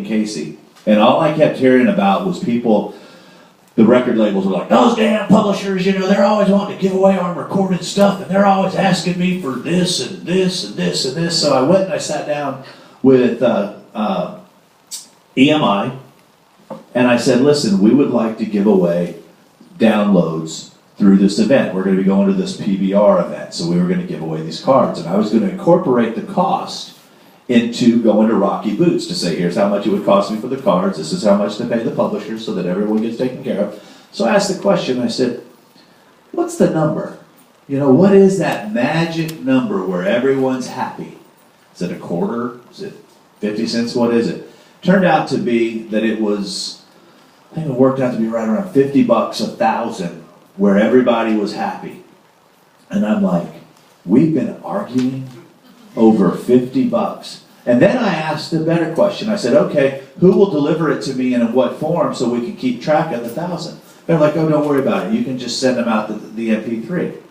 Casey. And all I kept hearing about was people, the record labels were like, those damn publishers, you know, they're always wanting to give away our recorded stuff, and they're always asking me for this and this and this and this. So I went and I sat down with EMI, and I said, listen, we would like to give away downloads through this event. We're going to be going to this PBR event, so we were going to give away these cards, and I was going to incorporate the cost into going to Rocky Boots to say, here's how much it would cost me for the cards, this is how much to pay the publishers so that everyone gets taken care of. So I asked the question, I said, what's the number? You know, what is that magic number where everyone's happy? Is it a quarter? Is it 50 cents? What is it? Turned out to be that it was, I think it worked out to be right around $50, 1,000, where everybody was happy. And I'm like, we've been arguing over $50. And then I asked a better question. I said, okay, who will deliver it to me and in what form so we can keep track of the 1,000? They're like, oh, don't worry about it. You can just send them out the MP3.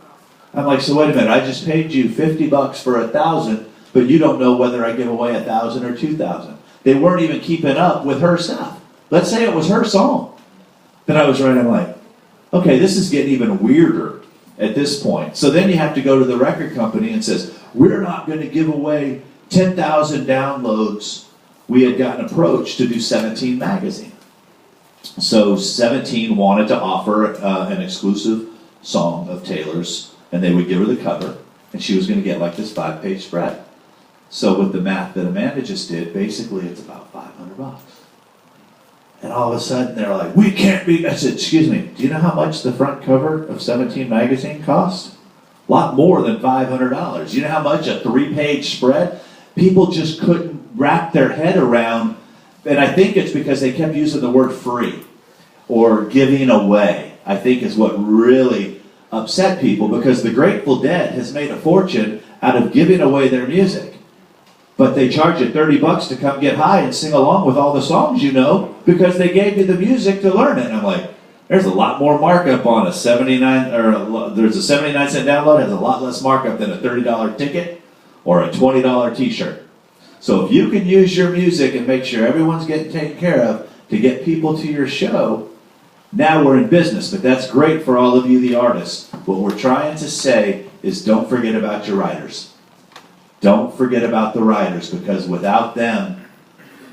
I'm like, so wait a minute. I just paid you $50 for 1,000, but you don't know whether I give away 1,000 or 2,000. They weren't even keeping up with her stuff. Let's say it was her song. Then I was writing like, okay, this is getting even weirder at this point. So then you have to go to the record company and says, we're not going to give away 10,000 downloads. We had gotten approached to do 17 magazine. So 17 wanted to offer an exclusive song of Taylor's, and they would give her the cover, and she was going to get like this 5-page spread. So with the math that Amanda just did, basically it's about $500. And all of a sudden they're like, we can't be, I said, excuse me, do you know how much the front cover of 17 magazine costs? A lot more than $500. You know how much a 3-page spread? People just couldn't wrap their head around, and I think it's because they kept using the word free or giving away, I think is what really upset people, because the Grateful Dead has made a fortune out of giving away their music. But they charge you $30 to come get high and sing along with all the songs you know because they gave you the music to learn it. And I'm like, there's a lot more markup on a 79, or there's a 79-cent download, has a lot less markup than a $30 ticket or a $20 t-shirt. So if you can use your music and make sure everyone's getting taken care of to get people to your show, now we're in business. But that's great for all of you, the artists. What we're trying to say is don't forget about your writers. Don't forget about the writers, because without them,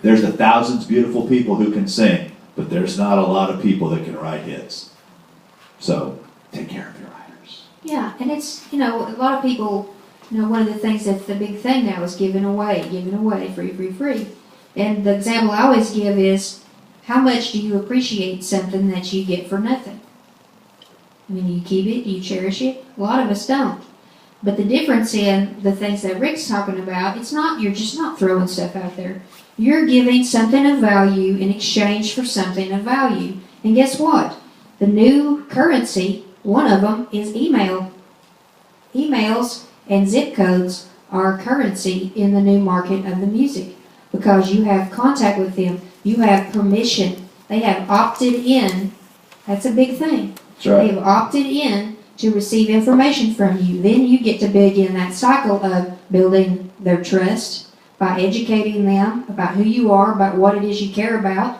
there's 1,000 beautiful people who can sing, but there's not a lot of people that can write hits. So take care of your writers. Yeah, and it's, you know, a lot of people, you know, one of the things that's the big thing now is giving away, free. And the example I always give is, how much do you appreciate something that you get for nothing? I mean, you keep it, you cherish it. A lot of us don't. But the difference in the things that Rick's talking about, it's not, you're just not throwing stuff out there. You're giving something of value in exchange for something of value. And guess what? The new currency, one of them is email. Emails and zip codes are currency in the new market of the music, because you have contact with them. You have permission. They have opted in. That's a big thing. That's right. They have opted in to receive information from you. Then you get to begin that cycle of building their trust by educating them about who you are, about what it is you care about,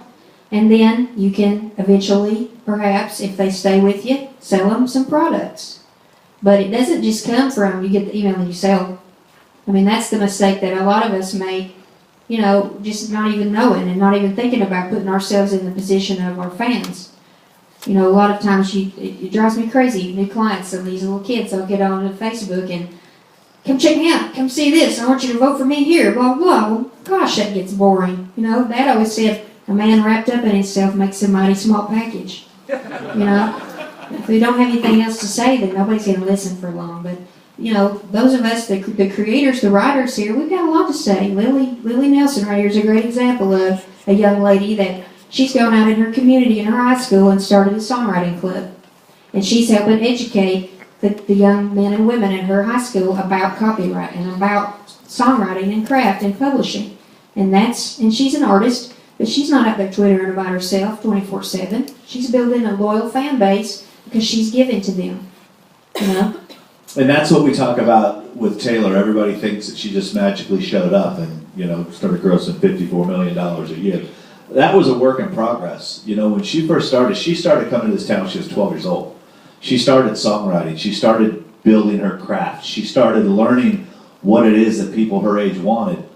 and then you can eventually, perhaps, if they stay with you, sell them some products. But it doesn't just come from you get the email and you sell. I mean, that's the mistake that a lot of us make, you know, just not even knowing and not even thinking about putting ourselves in the position of our fans. You know, a lot of times it drives me crazy. New clients, so these little kids, they'll get on Facebook and, come check me out, come see this, I want you to vote for me here, blah, blah. Well, gosh, that gets boring. You know, Dad always said, a man wrapped up in himself makes a mighty small package. You know, if we don't have anything else to say, then nobody's going to listen for long. But, you know, those of us, the creators, the writers here, we've got a lot to say. Lily Nelson right here is a great example of a young lady that she's gone out in her community, in her high school, and started a songwriting club. And she's helping educate the young men and women in her high school about copyright and about songwriting and craft and publishing. And she's an artist, but she's not out there twittering about herself 24/7. She's building a loyal fan base because she's giving to them. You know? And that's what we talk about with Taylor. Everybody thinks that she just magically showed up and, you know, started grossing $54 million a year. That was a work in progress. You know, when she first started, she started coming to this town when she was 12 years old. She started songwriting. She started building her craft. She started learning what it is that people her age wanted.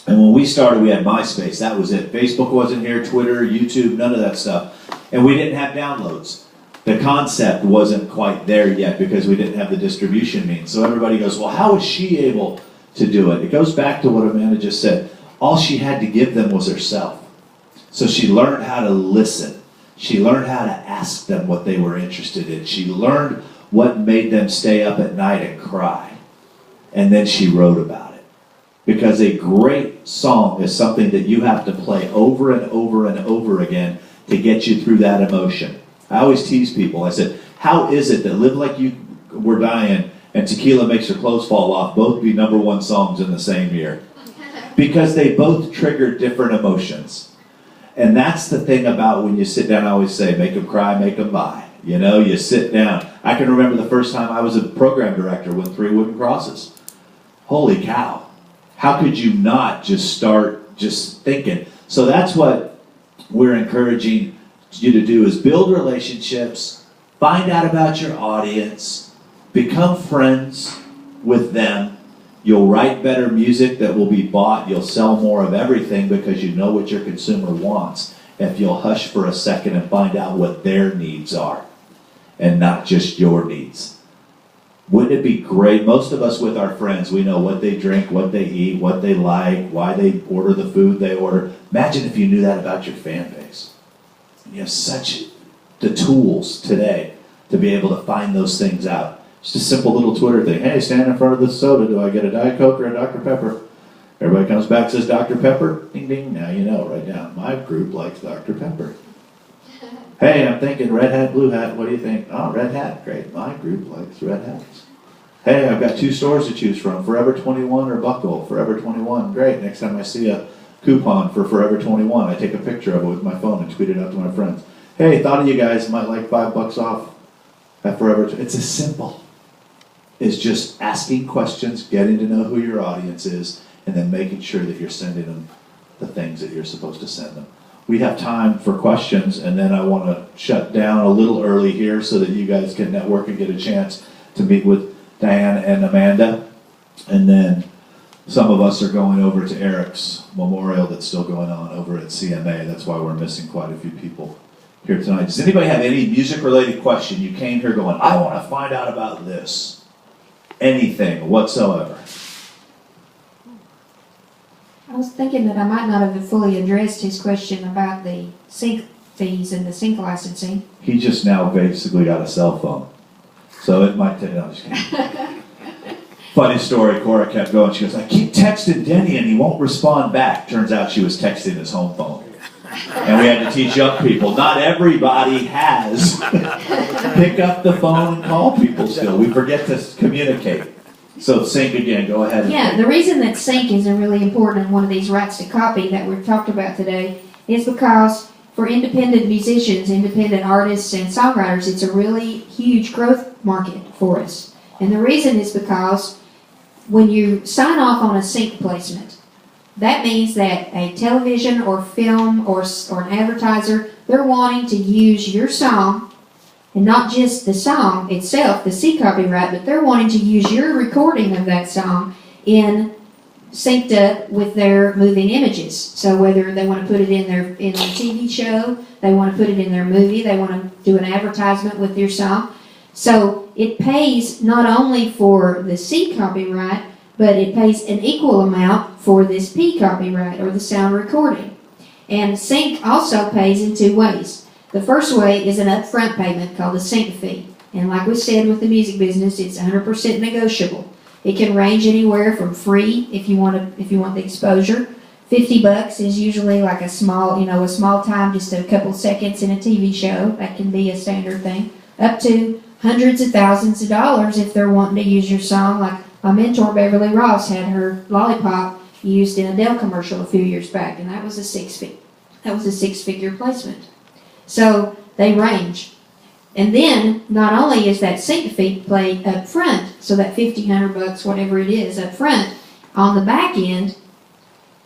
And when we started, we had MySpace. That was it. Facebook wasn't here, Twitter, YouTube, none of that stuff. And we didn't have downloads. The concept wasn't quite there yet because we didn't have the distribution means. So everybody goes, well, how was she able to do it? It goes back to what Amanda just said. All she had to give them was herself. So she learned how to listen. She learned how to ask them what they were interested in. She learned what made them stay up at night and cry. And then she wrote about it. Because a great song is something that you have to play over and over and over again to get you through that emotion. I always tease people. I said, how is it that Live Like You Were Dying and Tequila Makes Your Clothes Fall Off both be #1 songs in the same year? Because they both trigger different emotions. And that's the thing about when you sit down, I always say, make them cry, make them buy. You know, you sit down. I can remember the first time I was a program director with 3 Wooden Crosses. Holy cow. How could you not just start just thinking? So that's what we're encouraging you to do, is build relationships, find out about your audience, become friends with them. You'll write better music that will be bought. You'll sell more of everything because you know what your consumer wants. If you'll hush for a second and find out what their needs are and not just your needs. Wouldn't it be great? Most of us with our friends, we know what they drink, what they eat, what they like, why they order the food they order. Imagine if you knew that about your fan base. You have such the tools today to be able to find those things out. Just a simple little Twitter thing. Hey, stand in front of this soda. Do I get a Diet Coke or a Dr. Pepper? Everybody comes back and says Dr. Pepper. Ding, ding. Now you know. Right down. My group likes Dr. Pepper. Hey, I'm thinking red hat, blue hat. What do you think? Oh, red hat. Great. My group likes red hats. Hey, I've got 2 stores to choose from. Forever 21 or Buckle. Forever 21. Great. Next time I see a coupon for Forever 21, I take a picture of it with my phone and tweet it out to my friends. Hey, thought of you guys, might like $5 off at Forever. It's as simple as just asking questions, getting to know who your audience is, and then making sure that you're sending them the things that you're supposed to send them. We have time for questions, and then I want to shut down a little early here so that you guys can network and get a chance to meet with Diane and Amanda. And then some of us are going over to Eric's memorial that's still going on over at CMA. That's why we're missing quite a few people here tonight. Does anybody have any music-related question? You came here going, I want to find out about this. Anything whatsoever. I was thinking that I might not have fully addressed his question about the sync fees and the sync licensing. He just now basically got a cell phone. So it might take, no, I'm just kidding. Funny story, Cora kept going. She goes, I keep texting Denny and he won't respond back. Turns out she was texting his home phone. And we had to teach young people, not everybody has pick up the phone and call people still. We forget to communicate. So sync again, go ahead. Yeah, the reason that sync is really important in one of these rights to copy that we've talked about today is because for independent musicians, independent artists, and songwriters, it's a really huge growth market for us. And the reason is because when you sign off on a sync placement, that means that a television or film or an advertiser, they're wanting to use your song, and not just the song itself, the C copyright, but they're wanting to use your recording of that song in synced up with their moving images. So whether they want to put it in their TV show, they want to put it in their movie, they want to do an advertisement with your song. So it pays not only for the C copyright, but it pays an equal amount for this P copyright, or the sound recording. And sync also pays in 2 ways. The first way is an upfront payment called a sync fee. And like we said with the music business, it's 100% negotiable. It can range anywhere from free if you want the exposure. $50 is usually like a small time, just a couple seconds in a TV show. That can be a standard thing. Up to hundreds of thousands of dollars if they're wanting to use your song. Like my mentor Beverly Ross had her Lollipop used in a Dell commercial a few years back, and that was a six-figure placement. So they range. And then, not only is that sync fee played up front, so that $1,500, whatever it is, up front, on the back end,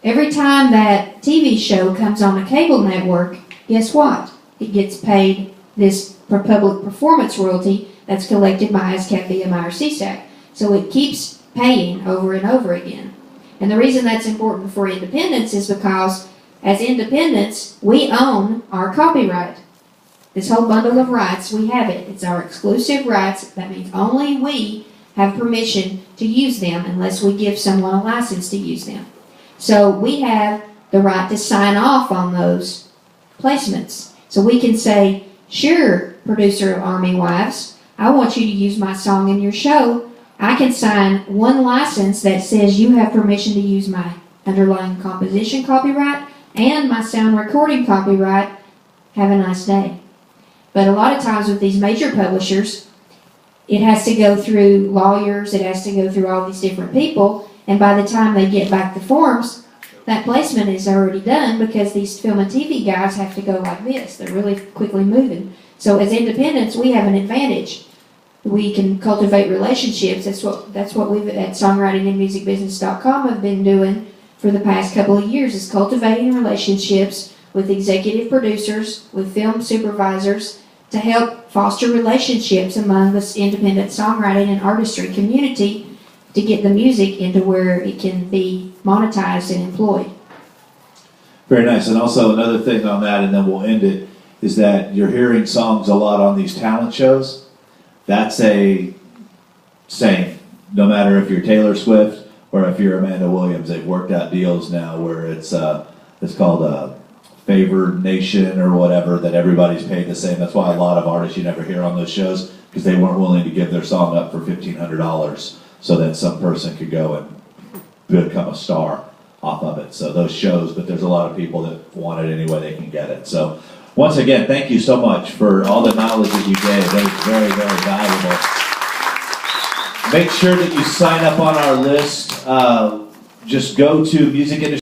every time that TV show comes on a cable network, guess what? It gets paid this public performance royalty that's collected by ASCAP, BMI, or CSAC. So it keeps paying over and over again. And the reason that's important for independents is because as independents, we own our copyright. This whole bundle of rights, we have it. It's our exclusive rights. That means only we have permission to use them unless we give someone a license to use them. So we have the right to sign off on those placements. So we can say, sure, producer of Army Wives, I want you to use my song in your show. I can sign one license that says you have permission to use my underlying composition copyright and my sound recording copyright. Have a nice day. But a lot of times with these major publishers, it has to go through lawyers, it has to go through all these different people, and by the time they get back the forms, that placement is already done because these film and TV guys have to go like this. They're really quickly moving. So as independents, we have an advantage. We can cultivate relationships. That's what we've at songwritingandmusicbusiness.com have been doing for the past couple of years, is cultivating relationships with executive producers, with film supervisors, to help foster relationships among this independent songwriting and artistry community to get the music into where it can be monetized and employed. Very nice. And also another thing on that, and then we'll end it, is that you're hearing songs a lot on these talent shows. That's a saying. No matter if you're Taylor Swift or if you're Amanda Williams, they've worked out deals now where it's called a favored nation or whatever, that everybody's paid the same. That's why a lot of artists you never hear on those shows, because they weren't willing to give their song up for $1,500 so that some person could go and become a star off of it. So those shows, but there's a lot of people that want it any way they can get it. So once again, thank you so much for all the knowledge that you gave. That was very, very valuable. Make sure that you sign up on our list. Just go to Music Industry.